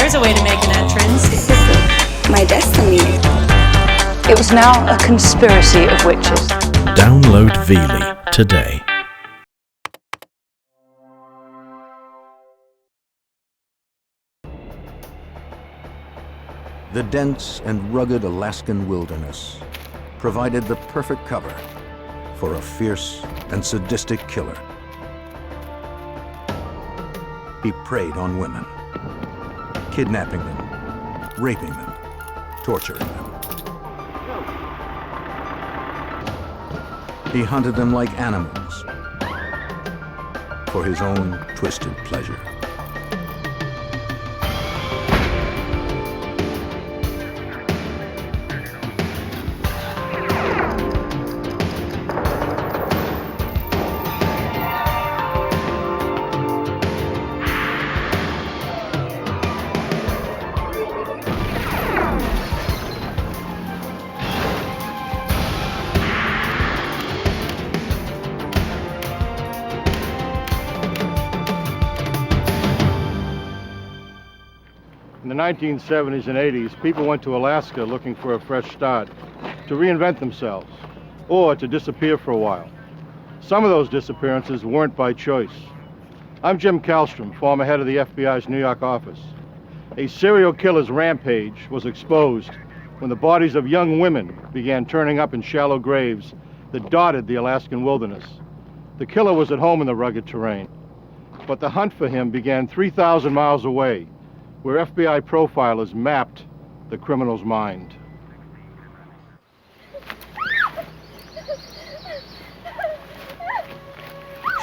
there's a way to make an entrance. This is my destiny. It was now a conspiracy of witches. Download Veely today. The dense and rugged Alaskan wilderness provided the perfect cover for a fierce and sadistic killer. He preyed on women, kidnapping them, raping them, torturing them. He hunted them like animals for his own twisted pleasure. In the 1970s and 80s, people went to Alaska looking for a fresh start, to reinvent themselves, or to disappear for a while. Some of those disappearances weren't by choice. I'm Jim Kallstrom, former head of the FBI's New York office. A serial killer's rampage was exposed when the bodies of young women began turning up in shallow graves that dotted the Alaskan wilderness. The killer was at home in the rugged terrain, but the hunt for him began 3,000 miles away, where FBI profilers mapped the criminal's mind.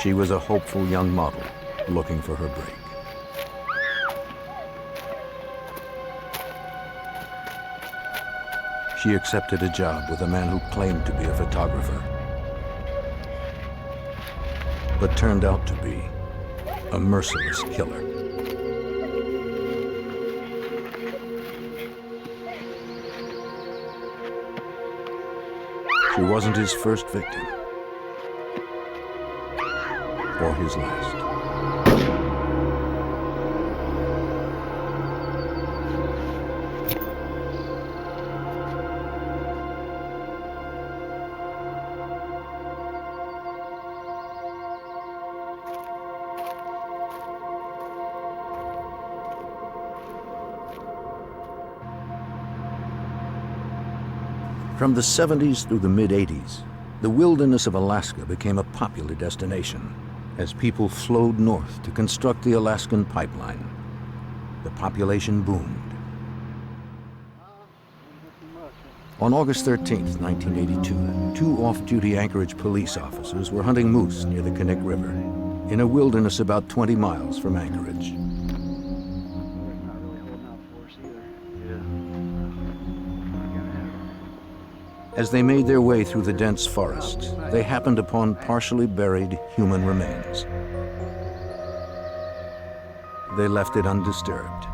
She was a hopeful young model looking for her break. She accepted a job with a man who claimed to be a photographer, but turned out to be a merciless killer. She wasn't his first victim, or his last. From the 70s through the mid-80s, the wilderness of Alaska became a popular destination as people flowed north to construct the Alaskan pipeline. The population boomed. On August 13th, 1982, two off-duty Anchorage police officers were hunting moose near the Knik River, in a wilderness about 20 miles from Anchorage. As they made their way through the dense forest, they happened upon partially buried human remains. They left it undisturbed.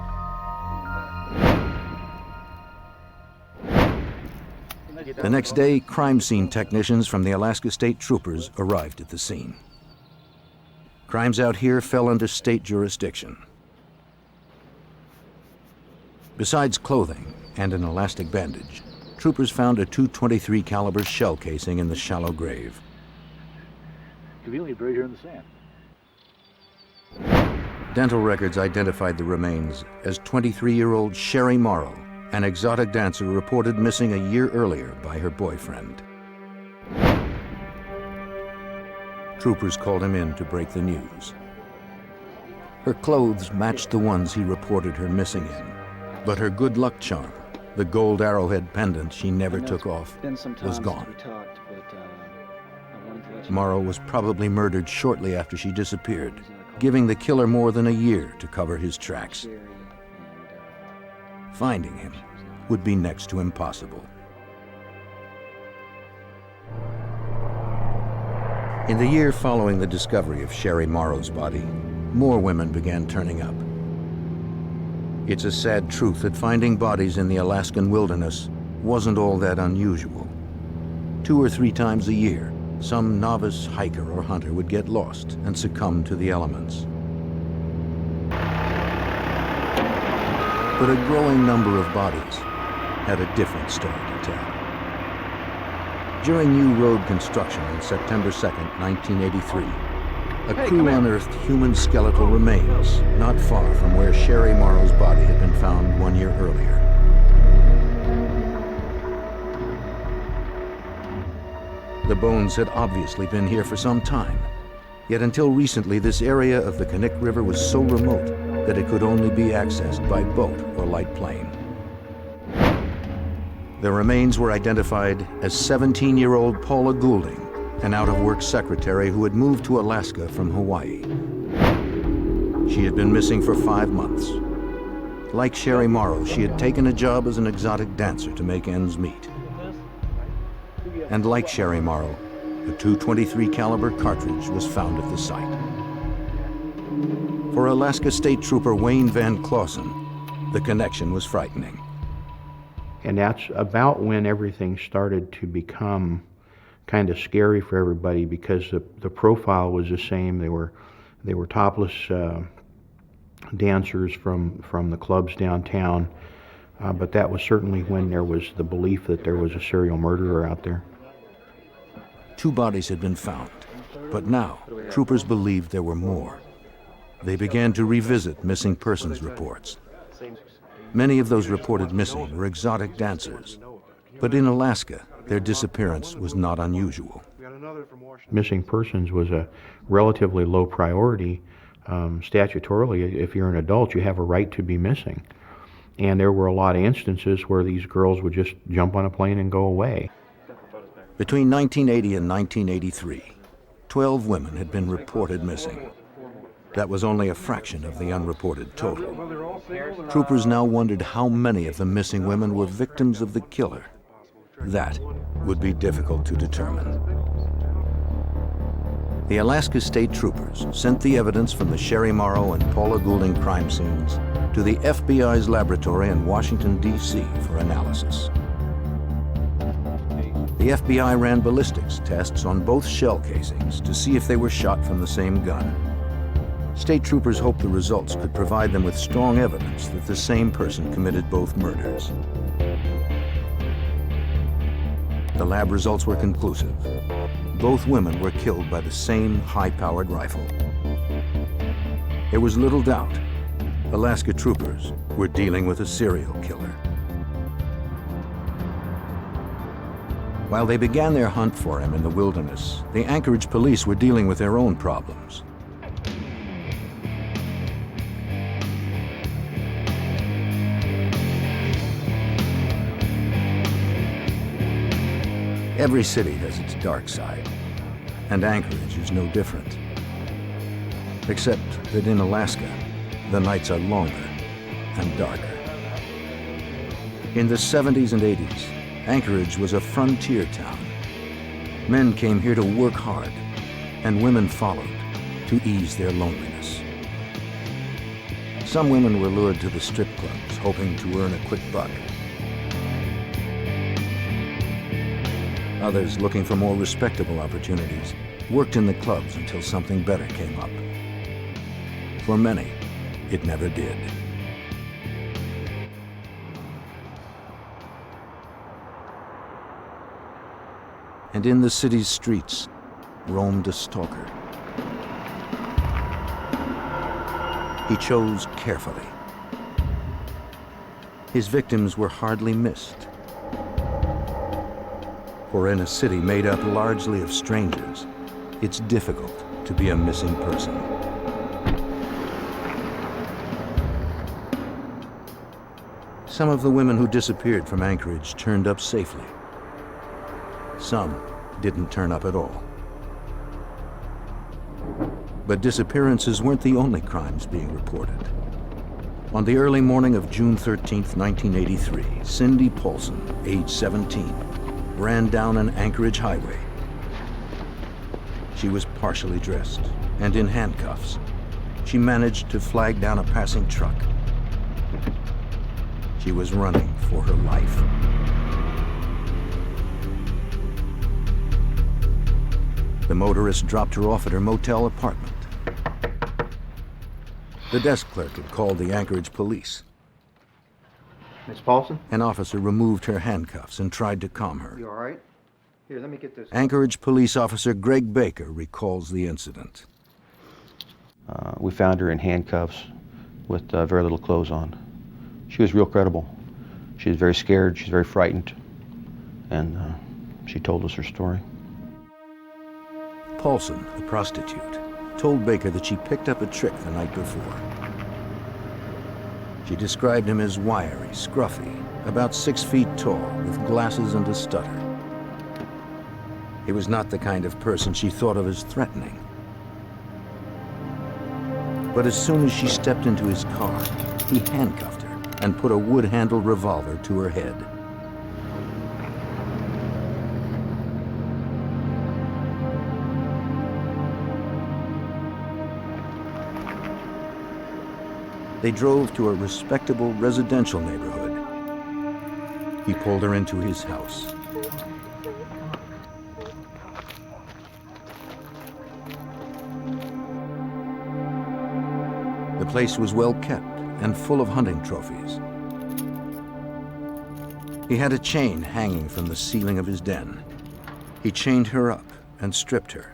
The next day, crime scene technicians from the Alaska State Troopers arrived at the scene. Crimes out here fell under state jurisdiction. Besides clothing and an elastic bandage, troopers found a .223 caliber shell casing in the shallow grave. Conveniently buried here in the sand. Dental records identified the remains as 23-year-old Sherry Morrow, an exotic dancer reported missing a year earlier by her boyfriend. Troopers called him in to break the news. Her clothes matched the ones he reported her missing in, but her good luck charm, the gold arrowhead pendant she never took off, was gone. Morrow was probably murdered shortly after she disappeared, giving the killer more than a year to cover his tracks. Finding him would be next to impossible. In the year following the discovery of Sherry Morrow's body, more women began turning up. It's a sad truth that finding bodies in the Alaskan wilderness wasn't all that unusual. 2 or 3 times a year, some novice hiker or hunter would get lost and succumb to the elements. But a growing number of bodies had a different story to tell. During new road construction on September 2nd, 1983, a crew unearthed human skeletal remains not far from where Sherry Morrow's body had been found 1 year earlier. The bones had obviously been here for some time, yet until recently this area of the Knik River was so remote that it could only be accessed by boat or light plane. The remains were identified as 17-year-old Paula Goulding, an out-of-work secretary who had moved to Alaska from Hawaii. She had been missing for 5 months. Like Sherry Morrow, she had taken a job as an exotic dancer to make ends meet. And like Sherry Morrow, a .223 caliber cartridge was found at the site. For Alaska State Trooper Wayne Van Clausen, the connection was frightening. And that's about when everything started to become kind of scary for everybody, because the profile was the same. They were topless dancers from the clubs downtown, but that was certainly when there was the belief that there was a serial murderer out there. 2 bodies had been found, but now troopers believed there were more. They began to revisit missing persons reports. Many of those reported missing were exotic dancers, but in Alaska, their disappearance was not unusual. Missing persons was a relatively low priority. Statutorily, if you're an adult, you have a right to be missing. And there were a lot of instances where these girls would just jump on a plane and go away. Between 1980 and 1983, 12 women had been reported missing. That was only a fraction of the unreported total. Troopers now wondered how many of the missing women were victims of the killer. That would be difficult to determine. The Alaska State Troopers sent the evidence from the Sherry Morrow and Paula Goulding crime scenes to the FBI's laboratory in Washington, D.C. for analysis. The FBI ran ballistics tests on both shell casings to see if they were shot from the same gun. State troopers hoped the results could provide them with strong evidence that the same person committed both murders. The lab results were conclusive. Both women were killed by the same high-powered rifle. There was little doubt Alaska troopers were dealing with a serial killer. While they began their hunt for him in the wilderness, the Anchorage police were dealing with their own problems. Every city has its dark side, and Anchorage is no different. Except that in Alaska, the nights are longer and darker. In the 70s and 80s, Anchorage was a frontier town. Men came here to work hard, and women followed to ease their loneliness. Some women were lured to the strip clubs, hoping to earn a quick buck. Others, looking for more respectable opportunities, worked in the clubs until something better came up. For many, it never did. And in the city's streets roamed a stalker. He chose carefully. His victims were hardly missed. For in a city made up largely of strangers, it's difficult to be a missing person. Some of the women who disappeared from Anchorage turned up safely. Some didn't turn up at all. But disappearances weren't the only crimes being reported. On the early morning of June 13th, 1983, Cindy Paulson, age 17, ran down an Anchorage highway. She was partially dressed and in handcuffs. She managed to flag down a passing truck. She was running for her life. The motorist dropped her off at her motel apartment. The desk clerk had called the Anchorage police. Miss Paulson? An officer removed her handcuffs and tried to calm her. You all right? Here, let me get this. Anchorage police officer Greg Baker recalls the incident. We found her in handcuffs with very little clothes on. She was real credible. She was very scared, she's very frightened, and she told us her story. Paulson, the prostitute, told Baker that she picked up a trick the night before. She described him as wiry, scruffy, about 6 feet tall, with glasses and a stutter. He was not the kind of person she thought of as threatening. But as soon as she stepped into his car, he handcuffed her and put a wood-handled revolver to her head. They drove to a respectable residential neighborhood. He pulled her into his house. The place was well kept and full of hunting trophies. He had a chain hanging from the ceiling of his den. He chained her up and stripped her.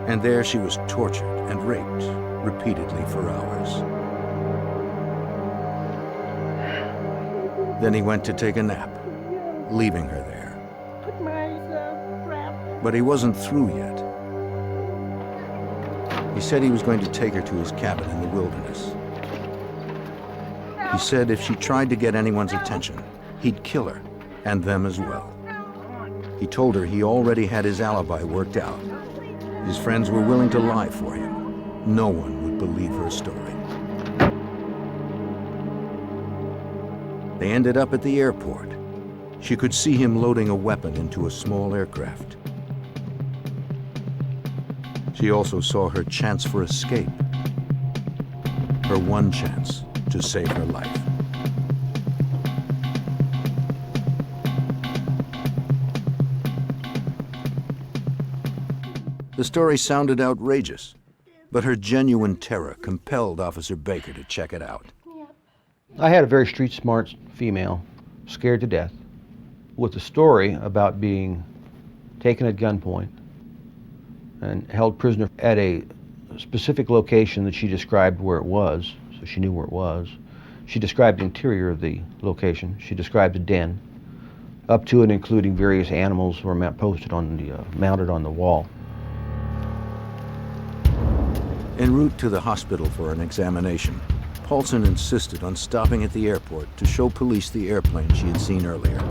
And there she was tortured and raped repeatedly for hours. Then he went to take a nap, leaving her there. But he wasn't through yet. He said he was going to take her to his cabin in the wilderness. He said if she tried to get anyone's attention, he'd kill her, and them as well. He told her he already had his alibi worked out. His friends were willing to lie for him. No one would believe her story. They ended up at the airport. She could see him loading a weapon into a small aircraft. She also saw her chance for escape. Her one chance to save her life. The story sounded outrageous, but her genuine terror compelled Officer Baker to check it out. I had a very street smart female, scared to death, with a story about being taken at gunpoint and held prisoner at a specific location that she described where it was, so she knew where it was. She described the interior of the location. She described the den, up to and including various animals were mounted on the wall. En route to the hospital for an examination, Paulson insisted on stopping at the airport to show police the airplane she had seen earlier.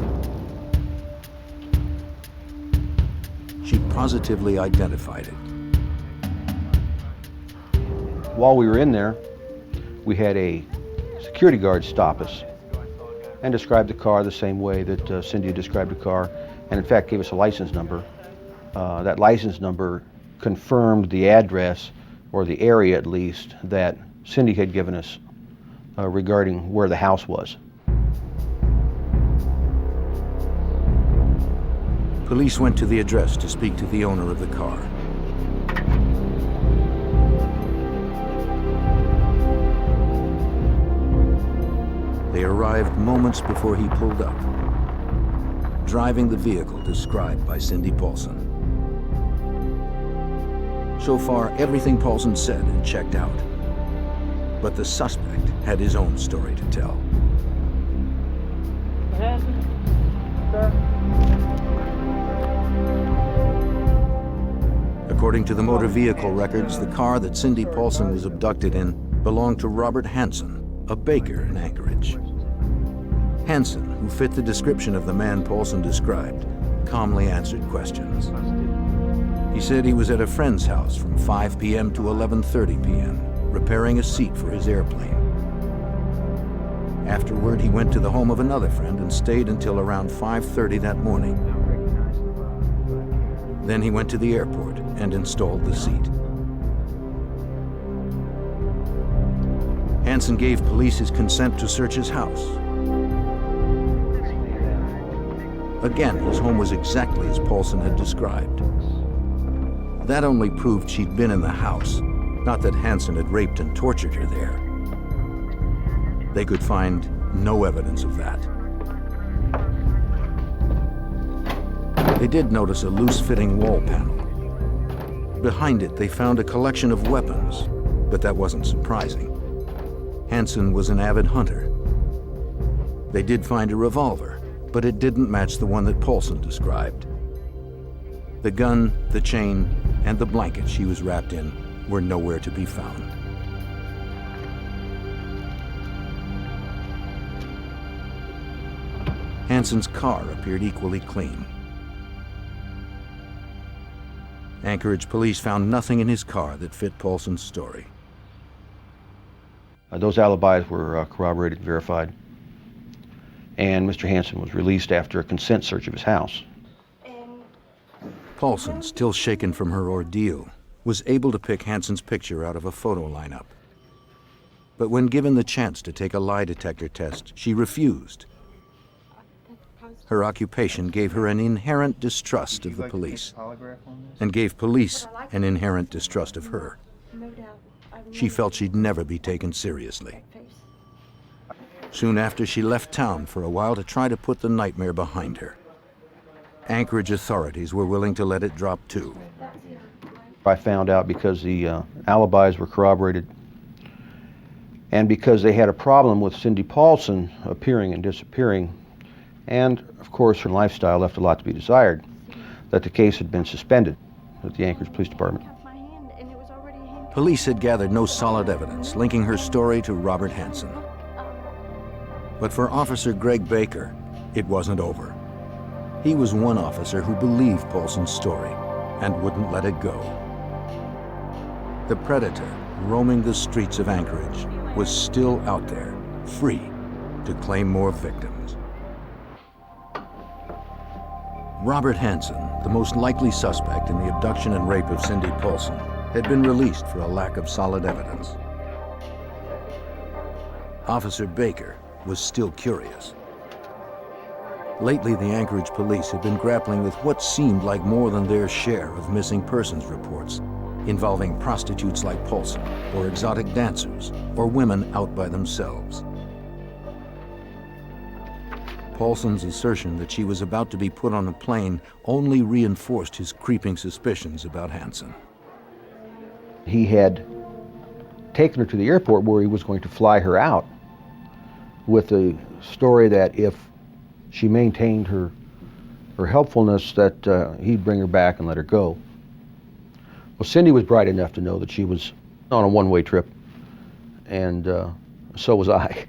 She positively identified it. While we were in there, we had a security guard stop us and describe the car the same way that Cindy described the car, and in fact gave us a license number. That license number confirmed the address, or the area at least, that Cindy had given us regarding where the house was. Police went to the address to speak to the owner of the car. They arrived moments before he pulled up, driving the vehicle described by Cindy Paulson. So far, everything Paulson said had checked out. But the suspect had his own story to tell. According to the motor vehicle records, the car that Cindy Paulson was abducted in belonged to Robert Hansen, a baker in Anchorage. Hansen, who fit the description of the man Paulson described, calmly answered questions. He said he was at a friend's house from 5 p.m. to 11:30 p.m., repairing a seat for his airplane. Afterward, he went to the home of another friend and stayed until around 5:30 that morning. Then he went to the airport and installed the seat. Hansen gave police his consent to search his house. Again, his home was exactly as Paulson had described. That only proved she'd been in the house, Not that Hansen had raped and tortured her there. They could find no evidence of that. They did notice a loose-fitting wall panel. Behind it, they found a collection of weapons, but that wasn't surprising. Hansen was an avid hunter. They did find a revolver, but it didn't match the one that Paulson described. The gun, the chain, and the blanket she was wrapped in were nowhere to be found. Hansen's car appeared equally clean. Anchorage police found nothing in his car that fit Paulson's story. Those alibis were corroborated and verified. And Mr. Hansen was released after a consent search of his house. Paulson, still shaken from her ordeal, was able to pick Hansen's picture out of a photo lineup. But when given the chance to take a lie detector test, she refused. Her occupation gave her an inherent distrust of the police, and gave police an inherent distrust of her. She felt she'd never be taken seriously. Soon after, she left town for a while to try to put the nightmare behind her. Anchorage authorities were willing to let it drop too. I found out because the alibis were corroborated and because they had a problem with Cindy Paulson appearing and disappearing, and of course her lifestyle left a lot to be desired, that the case had been suspended at the Anchorage Police Department. Police had gathered no solid evidence linking her story to Robert Hansen. But for Officer Greg Baker, it wasn't over. He was one officer who believed Paulson's story and wouldn't let it go. The predator roaming the streets of Anchorage was still out there, free to claim more victims. Robert Hansen, the most likely suspect in the abduction and rape of Cindy Paulson, had been released for a lack of solid evidence. Officer Baker was still curious. Lately, the Anchorage police had been grappling with what seemed like more than their share of missing persons reports, involving prostitutes like Paulson, or exotic dancers, or women out by themselves. Paulson's assertion that she was about to be put on a plane only reinforced his creeping suspicions about Hansen. He had taken her to the airport where he was going to fly her out with the story that if she maintained her helpfulness, that he'd bring her back and let her go. Well, Cindy was bright enough to know that she was on a one-way trip, and so was I.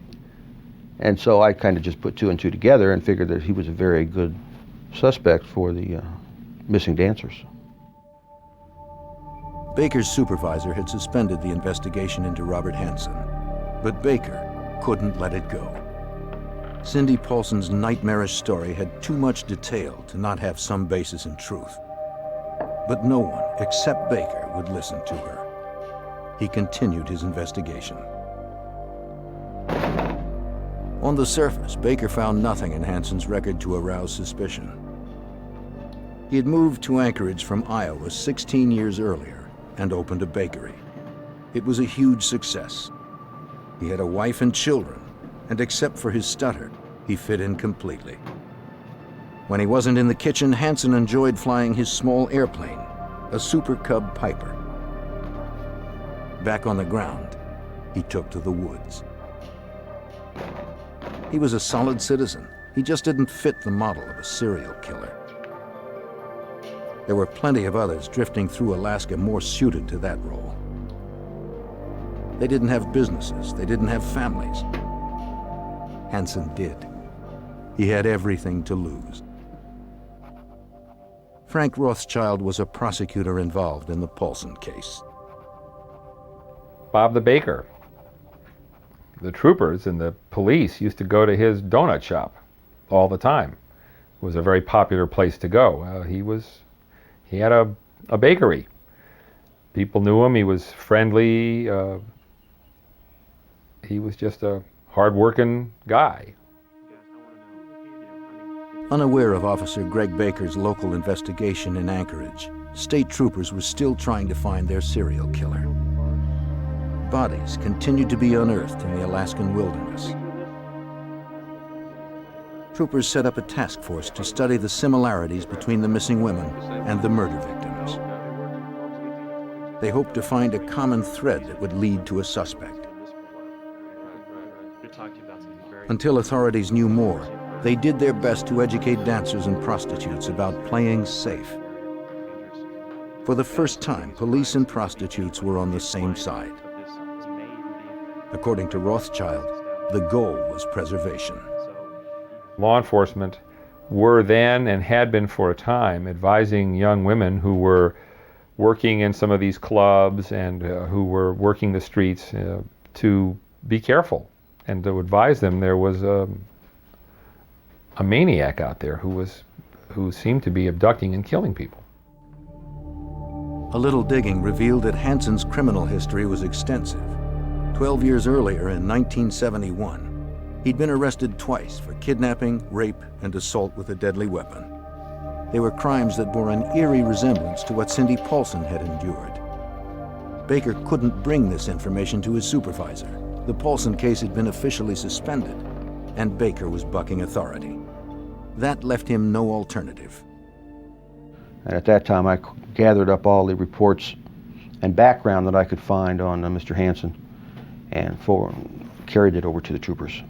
And so I kind of just put two and two together and figured that he was a very good suspect for the missing dancers. Baker's supervisor had suspended the investigation into Robert Hansen, but Baker couldn't let it go. Cindy Paulson's nightmarish story had too much detail to not have some basis in truth. But no one except Baker would listen to her. He continued his investigation. On the surface, Baker found nothing in Hansen's record to arouse suspicion. He had moved to Anchorage from Iowa 16 years earlier and opened a bakery. It was a huge success. He had a wife and children, and except for his stutter, he fit in completely. When he wasn't in the kitchen, Hansen enjoyed flying his small airplane, a Super Cub Piper. Back on the ground, he took to the woods. He was a solid citizen. He just didn't fit the model of a serial killer. There were plenty of others drifting through Alaska more suited to that role. They didn't have businesses. They didn't have families. Hansen did. He had everything to lose. Frank Rothschild was a prosecutor involved in the Paulson case. Bob the baker. The troopers and the police used to go to his donut shop all the time. It was a very popular place to go. He had a bakery. People knew him. He was friendly. He was just a hard-working guy. Unaware of Officer Greg Baker's local investigation in Anchorage, state troopers were still trying to find their serial killer. bodies continued to be unearthed in the Alaskan wilderness. Troopers set up a task force to study the similarities between the missing women and the murder victims. They hoped to find a common thread that would lead to a suspect. Until authorities knew more, they did their best to educate dancers and prostitutes about playing safe. For the first time, police and prostitutes were on the same side. According to Rothschild, the goal was preservation. Law enforcement were then, and had been for a time, advising young women who were working in some of these clubs and who were working the streets to be careful, and to advise them there was a maniac out there who seemed to be abducting and killing people. A little digging revealed that Hansen's criminal history was extensive. 12 years earlier, in 1971, he'd been arrested twice for kidnapping, rape, and assault with a deadly weapon. They were crimes that bore an eerie resemblance to what Cindy Paulson had endured. Baker couldn't bring this information to his supervisor. The Paulson case had been officially suspended, and Baker was bucking authority. That left him no alternative. And at that time, I gathered up all the reports and background that I could find on Mr. Hansen and carried it over to the troopers.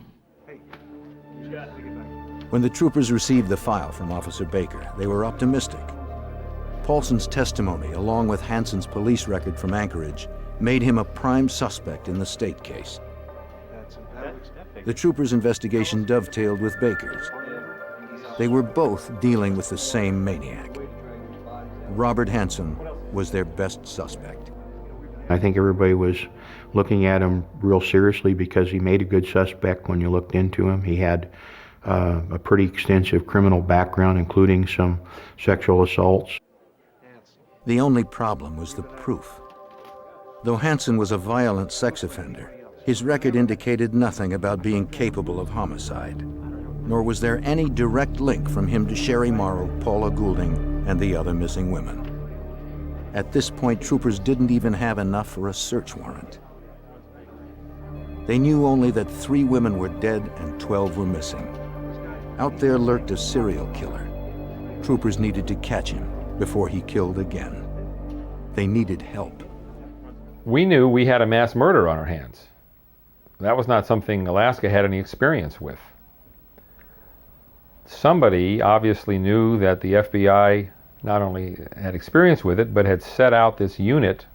When the troopers received the file from Officer Baker, they were optimistic. Paulson's testimony, along with Hansen's police record from Anchorage, made him a prime suspect in the state case. The troopers' investigation dovetailed with Baker's. They were both dealing with the same maniac. Robert Hansen was their best suspect. I think everybody was looking at him real seriously because he made a good suspect when you looked into him. He had a pretty extensive criminal background, including some sexual assaults. The only problem was the proof. Though Hansen was a violent sex offender, his record indicated nothing about being capable of homicide, nor was there any direct link from him to Sherry Morrow, Paula Goulding, and the other missing women. At this point, troopers didn't even have enough for a search warrant. They knew only that 3 women were dead and 12 were missing. Out there lurked a serial killer. Troopers needed to catch him before he killed again. They needed help. We knew we had a mass murder on our hands. That was not something Alaska had any experience with. Somebody obviously knew that the FBI not only had experience with it, but had set out this unit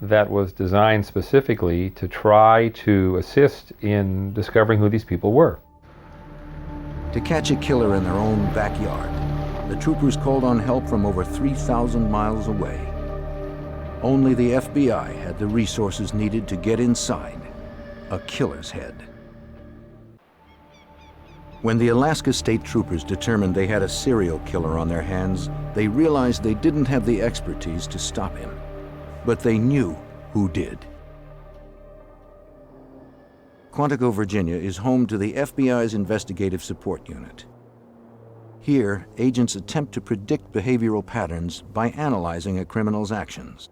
that was designed specifically to try to assist in discovering who these people were. To catch a killer in their own backyard, the troopers called on help from over 3,000 miles away. Only the FBI had the resources needed to get inside a killer's head. When the Alaska State Troopers determined they had a serial killer on their hands, they realized they didn't have the expertise to stop him, but they knew who did. Quantico, Virginia is home to the FBI's Investigative Support Unit. Here, agents attempt to predict behavioral patterns by analyzing a criminal's actions.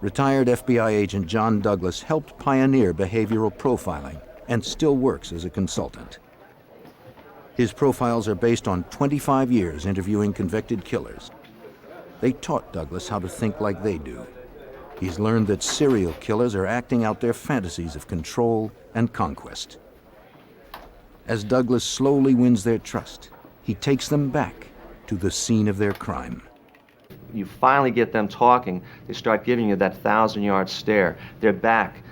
Retired FBI agent John Douglas helped pioneer behavioral profiling and still works as a consultant. His profiles are based on 25 years interviewing convicted killers. They taught Douglas how to think like they do. He's learned that serial killers are acting out their fantasies of control and conquest. As Douglas slowly wins their trust, he takes them back to the scene of their crime. You finally get them talking, they start giving you that 1,000-yard stare. They're back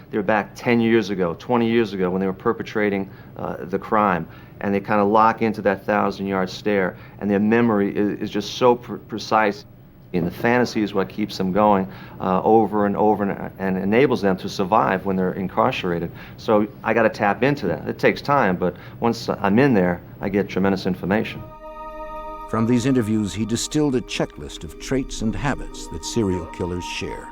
10 years ago, 20 years ago when they were perpetrating the crime, and they kind of lock into that 1,000-yard stare, and their memory is just so precise. And the fantasy is what keeps them going over and over and enables them to survive when they're incarcerated. So I got to tap into that. It takes time, but once I'm in there, I get tremendous information. From these interviews, he distilled a checklist of traits and habits that serial killers share.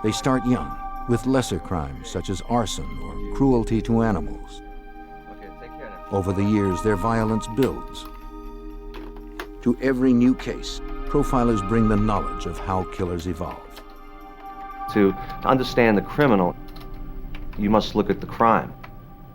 They start young, with lesser crimes such as arson or cruelty to animals. Over the years, their violence builds. To every new case, profilers bring the knowledge of how killers evolve. To understand the criminal, you must look at the crime.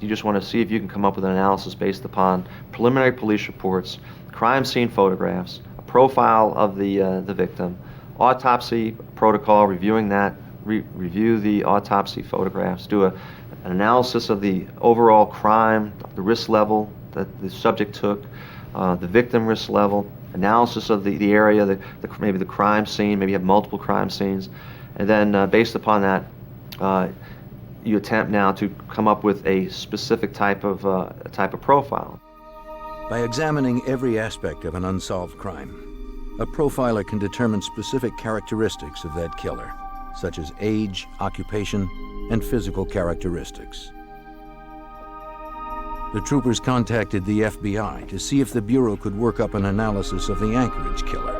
You just want to see if you can come up with an analysis based upon preliminary police reports, crime scene photographs, a profile of the victim, autopsy protocol, reviewing that, review the autopsy photographs, do an analysis of the overall crime, the risk level that the subject took, the victim risk level, analysis of the area, maybe the crime scene, maybe you have multiple crime scenes, and then based upon that, you attempt now to come up with a specific type of profile. By examining every aspect of an unsolved crime, a profiler can determine specific characteristics of that killer, such as age, occupation, and physical characteristics. The troopers contacted the FBI to see if the Bureau could work up an analysis of the Anchorage killer.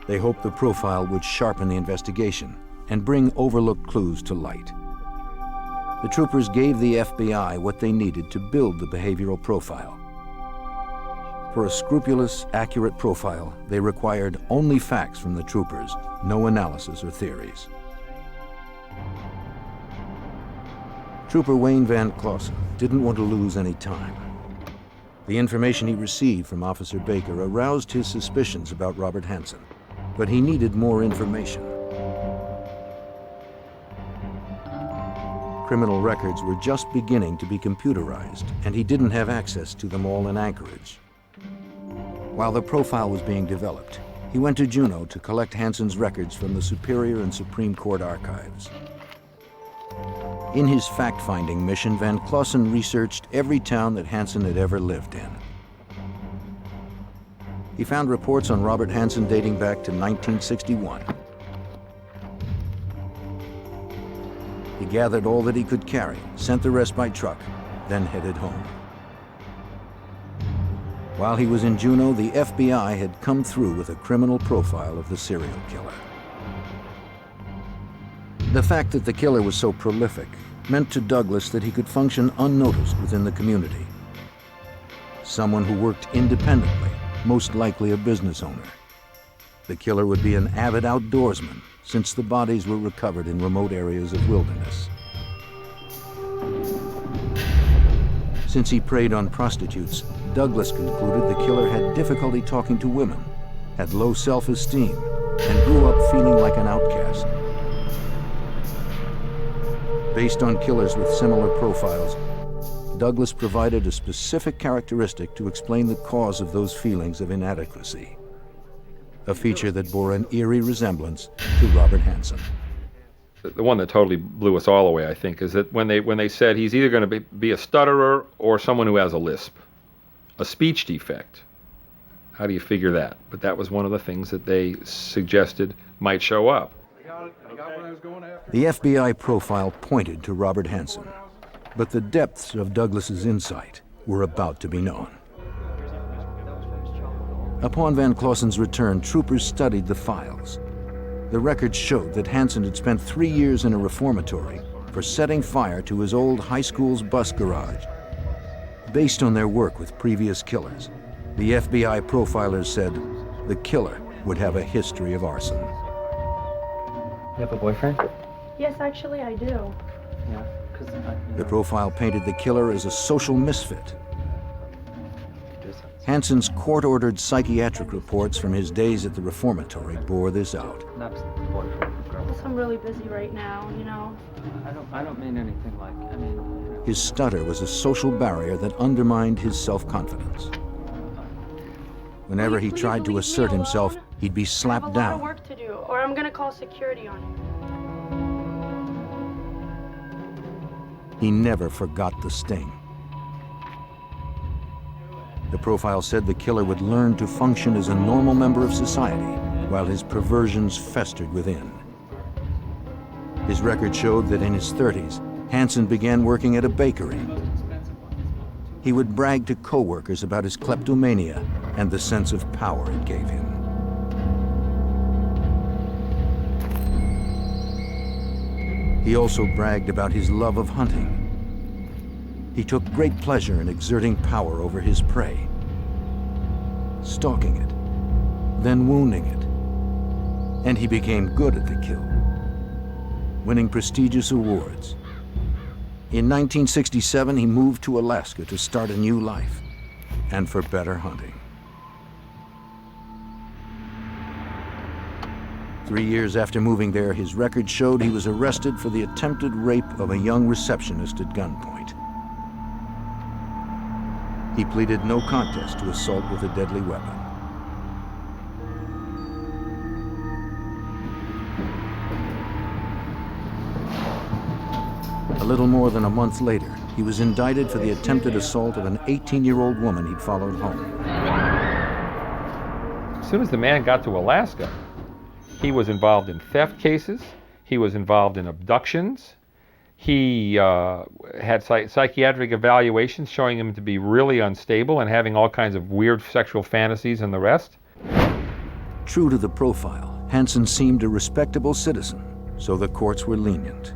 They hoped the profile would sharpen the investigation and bring overlooked clues to light. The troopers gave the FBI what they needed to build the behavioral profile. For a scrupulous, accurate profile, they required only facts from the troopers, no analysis or theories. Trooper Wayne Van Clausen didn't want to lose any time. The information he received from Officer Baker aroused his suspicions about Robert Hansen, but he needed more information. Criminal records were just beginning to be computerized, and he didn't have access to them all in Anchorage. While the profile was being developed, he went to Juneau to collect Hansen's records from the Superior and Supreme Court archives. In his fact-finding mission, Van Clausen researched every town that Hansen had ever lived in. He found reports on Robert Hansen dating back to 1961. He gathered all that he could carry, sent the rest by truck, then headed home. While he was in Juneau, the FBI had come through with a criminal profile of the serial killer. The fact that the killer was so prolific meant to Douglas that he could function unnoticed within the community. Someone who worked independently, most likely a business owner. The killer would be an avid outdoorsman, since the bodies were recovered in remote areas of wilderness. Since he preyed on prostitutes, Douglas concluded the killer had difficulty talking to women, had low self-esteem, and grew up feeling like an outcast. Based on killers with similar profiles, Douglas provided a specific characteristic to explain the cause of those feelings of inadequacy, a feature that bore an eerie resemblance to Robert Hansen. The one that totally blew us all away, I think, is that when they said he's either going to be a stutterer or someone who has a lisp, a speech defect. How do you figure that? But that was one of the things that they suggested might show up. The FBI profile pointed to Robert Hansen, but the depths of Douglas's insight were about to be known. Upon Van Clausen's return, troopers studied the files. The records showed that Hansen had spent 3 years in a reformatory for setting fire to his old high school's bus garage. Based on their work with previous killers, the FBI profilers said the killer would have a history of arson. You have a boyfriend? Yes, actually I do. Yeah, because The profile painted the killer as a social misfit. Hansen's court-ordered psychiatric reports from his days at the reformatory bore this out. That's boyfriend, girl. Yes, I'm really busy right now, you know. I don't mean anything like, I mean, you know. His stutter was a social barrier that undermined his self-confidence. Whenever he tried to assert himself, he'd be slapped down. I have a lot of work to do, or I'm gonna call security on you. He never forgot the sting. The profile said the killer would learn to function as a normal member of society while his perversions festered within. His record showed that in his 30s, Hansen began working at a bakery. He would brag to co-workers about his kleptomania and the sense of power it gave him. He also bragged about his love of hunting. He took great pleasure in exerting power over his prey, stalking it, then wounding it, and he became good at the kill. winning prestigious awards. In 1967, he moved to Alaska to start a new life and for better hunting. 3 years after moving there, his record showed he was arrested for the attempted rape of a young receptionist at gunpoint. He pleaded no contest to assault with a deadly weapon. A little more than a month later, he was indicted for the attempted assault of an 18-year-old woman he'd followed home. As soon as the man got to Alaska, he was involved in theft cases, he was involved in abductions, he had psychiatric evaluations showing him to be really unstable and having all kinds of weird sexual fantasies and the rest. True to the profile, Hansen seemed a respectable citizen, so the courts were lenient.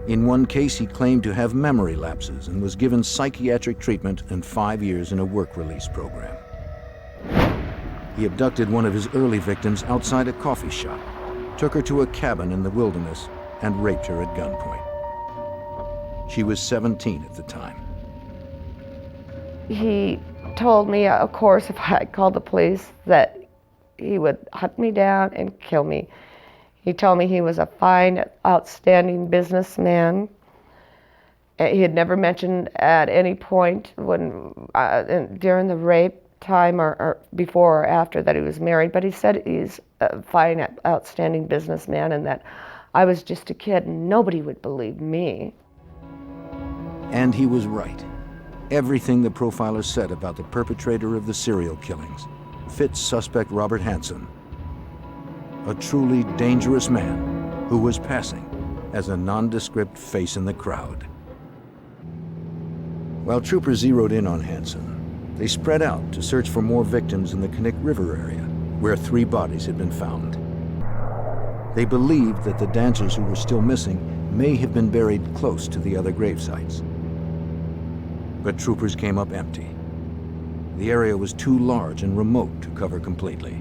In one case, he claimed to have memory lapses and was given psychiatric treatment and 5 years in a work release program. He abducted one of his early victims outside a coffee shop, took her to a cabin in the wilderness, and raped her at gunpoint. She was 17 at the time. He told me, of course, if I called the police, that he would hunt me down and kill me. He told me he was a fine, outstanding businessman. He had never mentioned at any point when during the rape time or before or after that he was married, but he said he's a fine, outstanding businessman and that I was just a kid and nobody would believe me. And he was right. Everything the profiler said about the perpetrator of the serial killings fits suspect Robert Hansen, a truly dangerous man who was passing as a nondescript face in the crowd. While troopers zeroed in on Hansen, they spread out to search for more victims in the Knik River area, where 3 bodies had been found. They believed that the dancers who were still missing may have been buried close to the other grave sites. But troopers came up empty. The area was too large and remote to cover completely.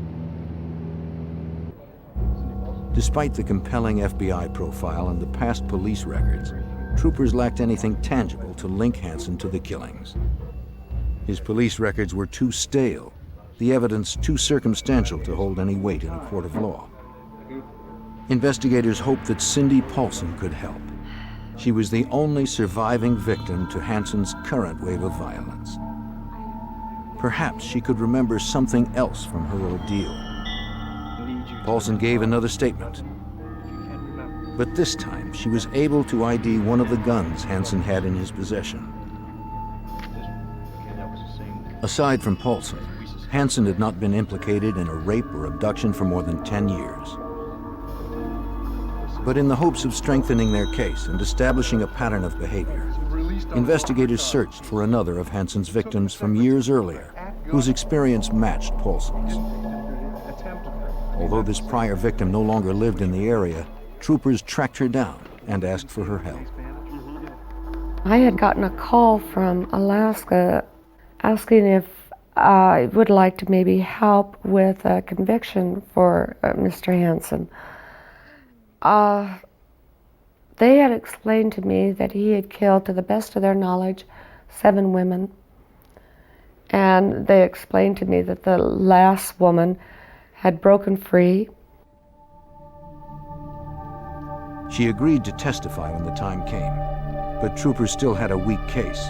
Despite the compelling FBI profile and the past police records, troopers lacked anything tangible to link Hansen to the killings. His police records were too stale, the evidence too circumstantial to hold any weight in a court of law. Investigators hoped that Cindy Paulson could help. She was the only surviving victim to Hansen's current wave of violence. Perhaps she could remember something else from her ordeal. Paulson gave another statement. But this time, she was able to ID one of the guns Hansen had in his possession. Aside from Paulson, Hansen had not been implicated in a rape or abduction for more than 10 years. But in the hopes of strengthening their case and establishing a pattern of behavior, investigators searched for another of Hansen's victims from years earlier, whose experience matched Paulson's. Although this prior victim no longer lived in the area, troopers tracked her down and asked for her help. I had gotten a call from Alaska asking if I would like to maybe help with a conviction for Mr. Hansen. They had explained to me that he had killed, to the best of their knowledge, 7 women. And they explained to me that the last woman had broken free. She agreed to testify when the time came, but troopers still had a weak case.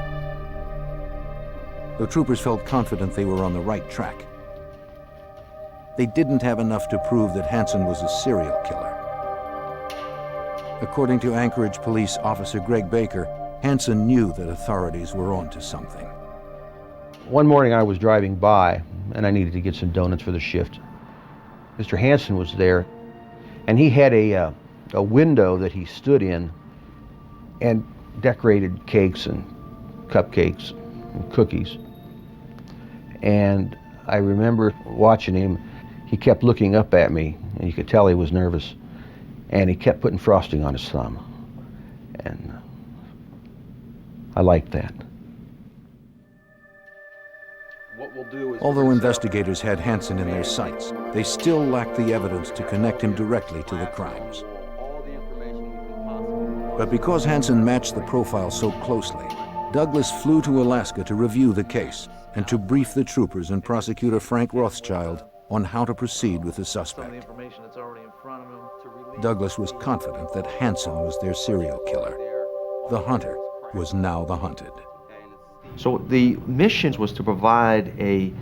Though troopers felt confident they were on the right track, they didn't have enough to prove that Hansen was a serial killer. According to Anchorage police officer Greg Baker, Hansen knew that authorities were onto something. One morning I was driving by and I needed to get some donuts for the shift. Mr. Hansen was there and he had a window that he stood in and decorated cakes and cupcakes and cookies. And I remember watching him. He kept looking up at me and you could tell he was nervous. And he kept putting frosting on his thumb. And I liked that. Although investigators had Hansen in their sights, they still lacked the evidence to connect him directly to the crimes. But because Hansen matched the profile so closely, Douglas flew to Alaska to review the case and to brief the troopers and prosecutor Frank Rothschild on how to proceed with the suspect. Douglas was confident that Hansen was their serial killer. The hunter was now the hunted. So the mission was to provide a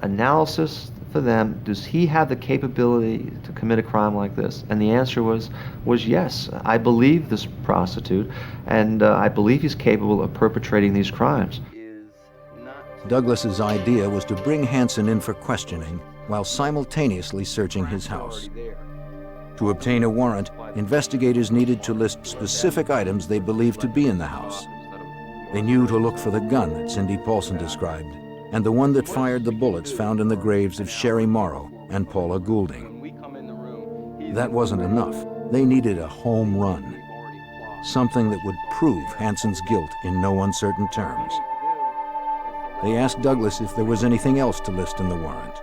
analysis for them. Does he have the capability to commit a crime like this? And the answer was yes. I believe this prostitute, and I believe he's capable of perpetrating these crimes. Douglas's idea was to bring Hansen in for questioning while simultaneously searching his house. To obtain a warrant, investigators needed to list specific items they believed to be in the house. They knew to look for the gun that Cindy Paulson described, and the one that fired the bullets found in the graves of Sherry Morrow and Paula Goulding. That wasn't enough. They needed a home run, something that would prove Hansen's guilt in no uncertain terms. They asked Douglas if there was anything else to list in the warrant.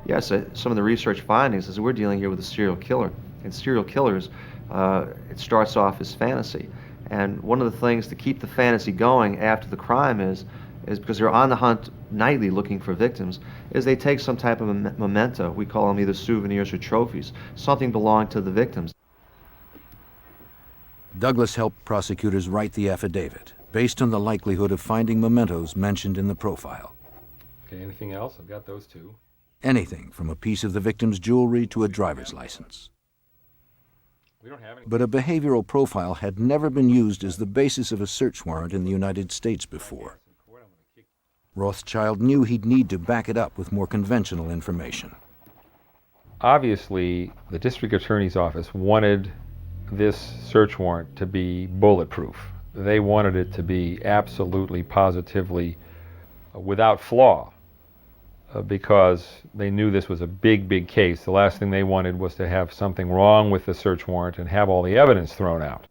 Yes, some of the research findings is we're dealing here with a serial killer. And serial killers, it starts off as fantasy. And one of the things to keep the fantasy going after the crime is because they're on the hunt nightly looking for victims, is they take some type of memento. We call them either souvenirs or trophies, something belonging to the victims. Douglas helped prosecutors write the affidavit based on the likelihood of finding mementos mentioned in the profile. Okay, anything else? I've got those two. Anything from a piece of the victim's jewelry to a driver's license. We don't have any. But a behavioral profile had never been used as the basis of a search warrant in the United States before. Rothschild knew he'd need to back it up with more conventional information. Obviously, the district attorney's office wanted this search warrant to be bulletproof. They wanted it to be absolutely, positively, without flaw, because they knew this was a big, big case. The last thing they wanted was to have something wrong with the search warrant and have all the evidence thrown out.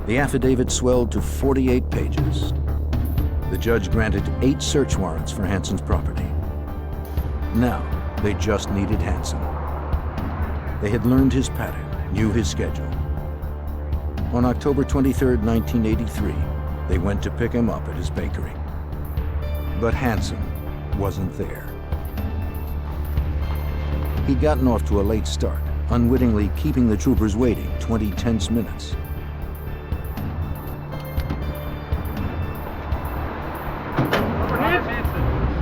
The affidavit swelled to 48 pages. The judge granted 8 search warrants for Hansen's property. Now, they just needed Hansen. They had learned his pattern, knew his schedule. On October 23, 1983, they went to pick him up at his bakery. But Hansen wasn't there. He'd gotten off to a late start, unwittingly keeping the troopers waiting 20 tense minutes.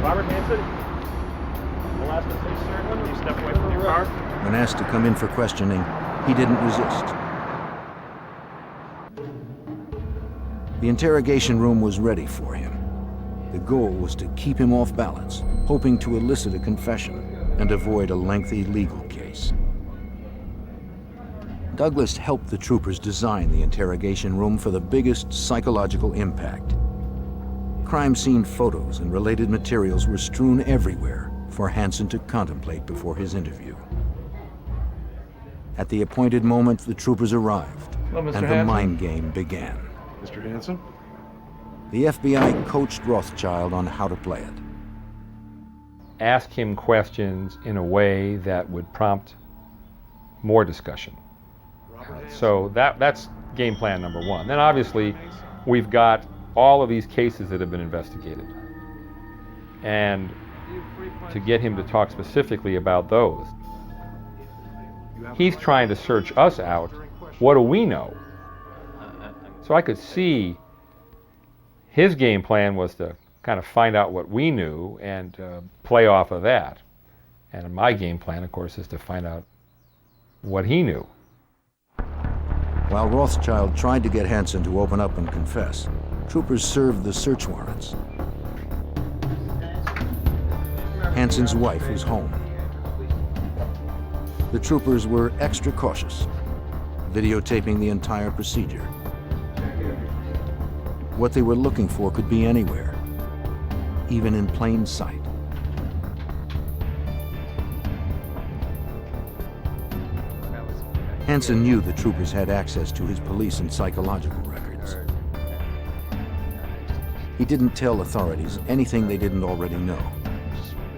Robert Hansen. Alaska Police, sir. Will you step away from your car? When asked to come in for questioning, he didn't resist. The interrogation room was ready for him. The goal was to keep him off balance, hoping to elicit a confession and avoid a lengthy legal case. Douglas helped the troopers design the interrogation room for the biggest psychological impact. Crime scene photos and related materials were strewn everywhere for Hansen to contemplate before his interview. At the appointed moment, the troopers arrived, and the mind game began. Mr. Hansen? The FBI coached Rothschild on how to play it. Ask him questions in a way that would prompt more discussion. So that's game plan number one. Then obviously, we've got all of these cases that have been investigated. And to get him to talk specifically about those, he's trying to search us out. What do we know? So I could see his game plan was to kind of find out what we knew and play off of that. And my game plan, of course, is to find out what he knew. While Rothschild tried to get Hansen to open up and confess, troopers served the search warrants. Hansen's wife was home. The troopers were extra cautious, videotaping the entire procedure. What they were looking for could be anywhere, even in plain sight. Hansen knew the troopers had access to his police and psychological records. He didn't tell authorities anything they didn't already know.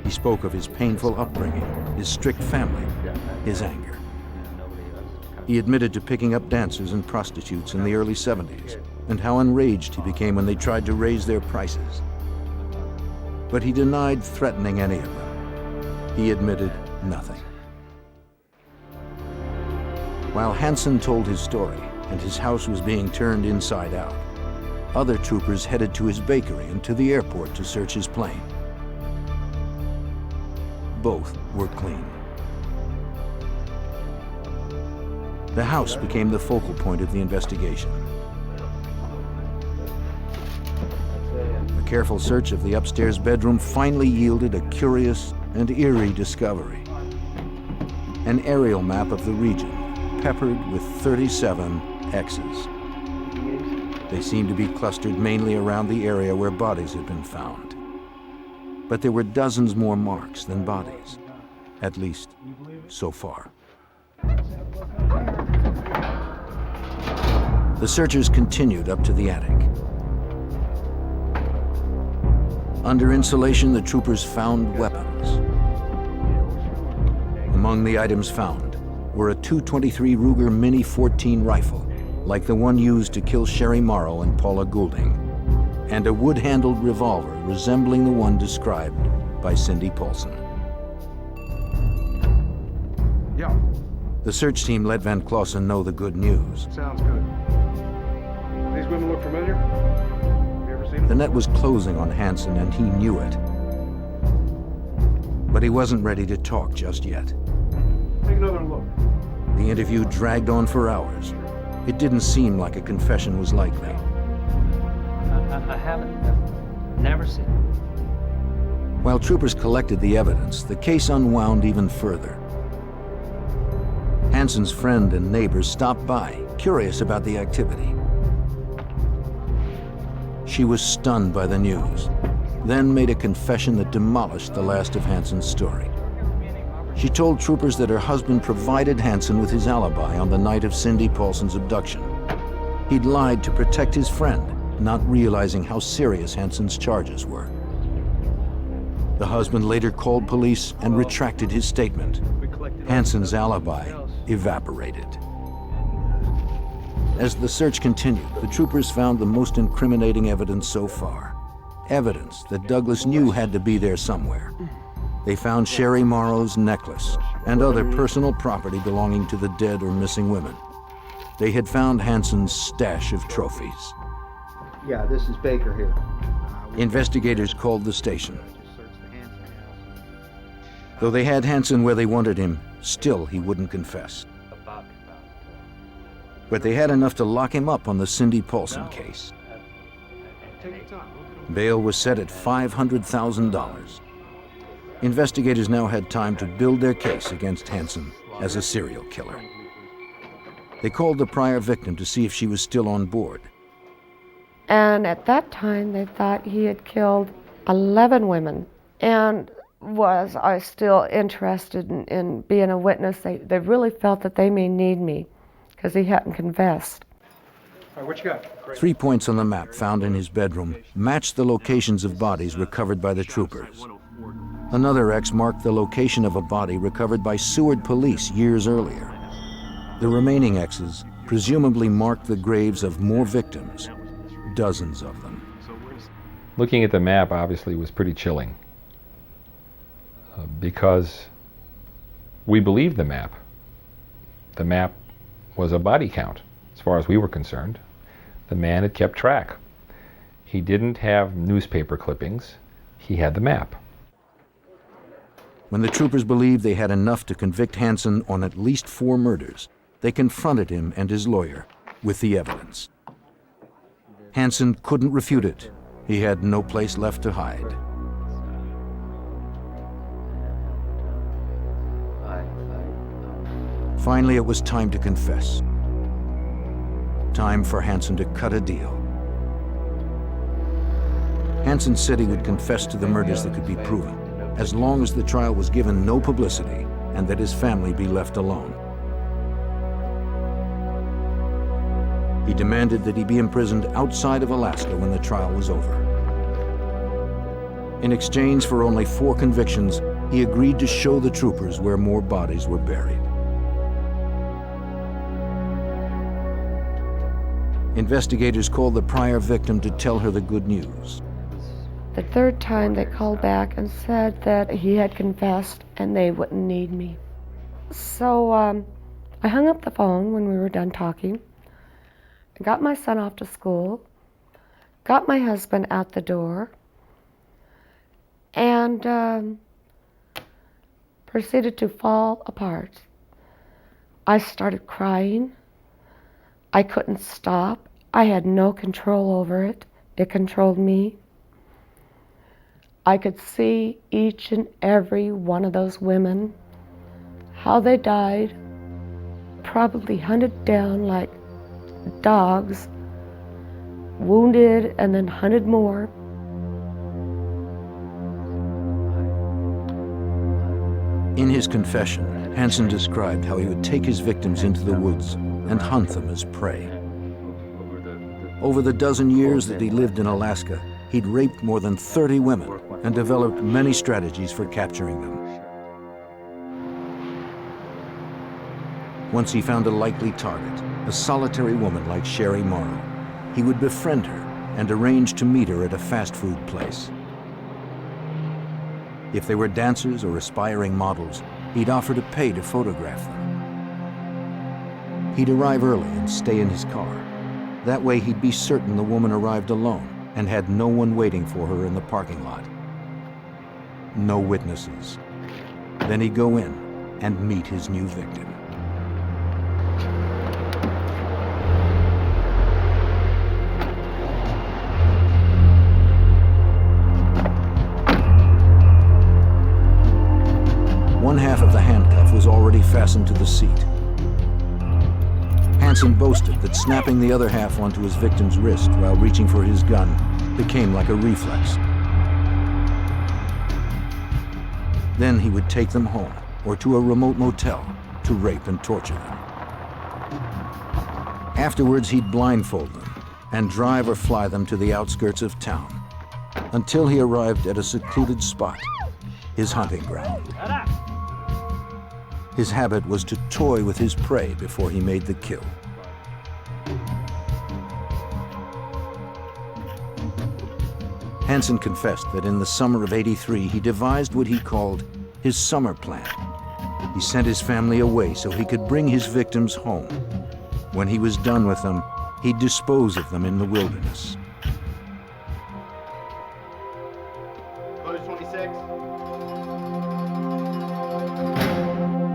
He spoke of his painful upbringing, his strict family, his anger. He admitted to picking up dancers and prostitutes in the early 70s, and how enraged he became when they tried to raise their prices. But he denied threatening any of them. He admitted nothing. While Hansen told his story and his house was being turned inside out, other troopers headed to his bakery and to the airport to search his plane. Both were clean. The house became the focal point of the investigation. A careful search of the upstairs bedroom finally yielded a curious and eerie discovery. An aerial map of the region, peppered with 37 X's. They seemed to be clustered mainly around the area where bodies had been found. But there were dozens more marks than bodies, at least so far. The searchers continued up to the attic. Under insulation, the troopers found weapons. Among the items found were a .223 Ruger Mini 14 rifle, like the one used to kill Sherry Morrow and Paula Goulding, and a wood-handled revolver resembling the one described by Cindy Paulson. Yeah. The search team let Van Clausen know the good news. Sounds good. These women look familiar? Have you ever seen them? The net was closing on Hansen, and he knew it. But he wasn't ready to talk just yet. Take another look. The interview dragged on for hours. It didn't seem like a confession was likely. I haven't. I've never seen it. While troopers collected the evidence, the case unwound even further. Hansen's friend and neighbors stopped by, curious about the activity. She was stunned by the news, then made a confession that demolished the last of Hansen's story. She told troopers that her husband provided Hansen with his alibi on the night of Cindy Paulson's abduction. He'd lied to protect his friend, not realizing how serious Hansen's charges were. The husband later called police and retracted his statement. Hansen's alibi evaporated. As the search continued, the troopers found the most incriminating evidence so far. Evidence that Douglas knew had to be there somewhere. They found Sherry Morrow's necklace and other personal property belonging to the dead or missing women. They had found Hansen's stash of trophies. Yeah, this is Baker here. Investigators called the station. Though they had Hansen where they wanted him, still he wouldn't confess. But they had enough to lock him up on the Cindy Paulson case. Bail was set at $500,000. Investigators now had time to build their case against Hansen as a serial killer. They called the prior victim to see if she was still on board. And at that time, they thought he had killed 11 women. And was I still interested in being a witness? They really felt that they may need me because he hadn't confessed. All right, what you got? 3 points on the map found in his bedroom matched the locations of bodies recovered by the troopers. Another X marked the location of a body recovered by Seward police years earlier. The remaining X's presumably marked the graves of more victims, dozens of them. Looking at the map obviously was pretty chilling because we believed the map. The map was a body count as far as we were concerned. The man had kept track. He didn't have newspaper clippings. He had the map. When the troopers believed they had enough to convict Hansen on at least 4 murders, they confronted him and his lawyer with the evidence. Hansen couldn't refute it. He had no place left to hide. Finally, it was time to confess. Time for Hansen to cut a deal. Hansen said he would confess to the murders that could be proven, as long as the trial was given no publicity and that his family be left alone. He demanded that he be imprisoned outside of Alaska when the trial was over. In exchange for only 4 convictions, he agreed to show the troopers where more bodies were buried. Investigators called the prior victim to tell her the good news. The third time they called back and said that he had confessed and they wouldn't need me. So I hung up the phone when we were done talking, got my son off to school, got my husband out the door, and proceeded to fall apart. I started crying. I couldn't stop. I had no control over it. It controlled me. I could see each and every one of those women, how they died, probably hunted down like dogs, wounded and then hunted more. In his confession, Hansen described how he would take his victims into the woods and hunt them as prey. Over the dozen years that he lived in Alaska, he'd raped more than 30 women and developed many strategies for capturing them. Once he found a likely target, a solitary woman like Sherry Morrow. He would befriend her and arrange to meet her at a fast food place. If they were dancers or aspiring models, he'd offer to pay to photograph them. He'd arrive early and stay in his car. That way he'd be certain the woman arrived alone and had no one waiting for her in the parking lot. No witnesses. Then he'd go in and meet his new victim. One half of the handcuff was already fastened to the seat. Hansen boasted that snapping the other half onto his victim's wrist while reaching for his gun became like a reflex. Then he would take them home or to a remote motel to rape and torture them. Afterwards, he'd blindfold them and drive or fly them to the outskirts of town until he arrived at a secluded spot, his hunting ground. His habit was to toy with his prey before he made the kill. Hansen confessed that in the summer of '83, he devised what he called his summer plan. He sent his family away so he could bring his victims home. When he was done with them, he'd dispose of them in the wilderness.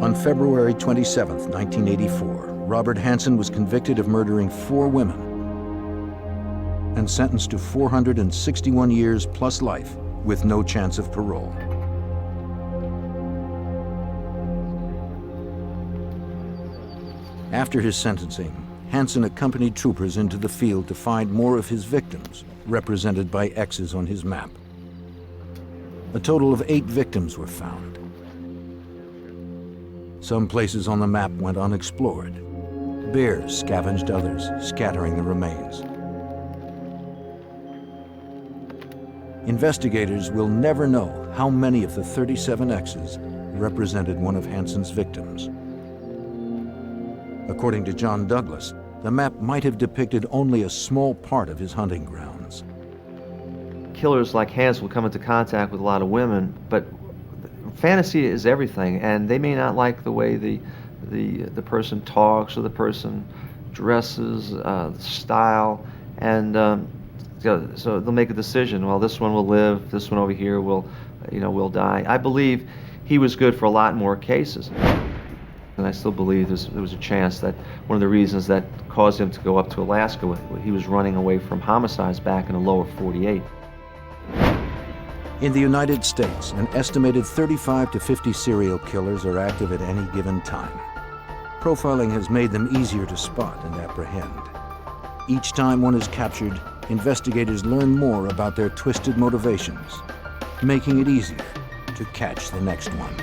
On February 27, 1984, Robert Hansen was convicted of murdering 4 women and sentenced to 461 years plus life with no chance of parole. After his sentencing, Hansen accompanied troopers into the field to find more of his victims, represented by X's on his map. A total of 8 victims were found. Some places on the map went unexplored. Bears scavenged others, scattering the remains. Investigators will never know how many of the 37 X's represented one of Hansen's victims. According to John Douglas, the map might have depicted only a small part of his hunting grounds. Killers like Hansen will come into contact with a lot of women, but fantasy is everything, and they may not like the way the person talks or the person dresses, the style, and so they'll make a decision. Well, this one will live. This one over here will die. I believe he was good for a lot more cases, and I still believe there was a chance that one of the reasons that caused him to go up to Alaska, he was running away from homicides back in the lower 48. In the United States, an estimated 35 to 50 serial killers are active at any given time. Profiling has made them easier to spot and apprehend. Each time one is captured, investigators learn more about their twisted motivations, making it easier to catch the next one.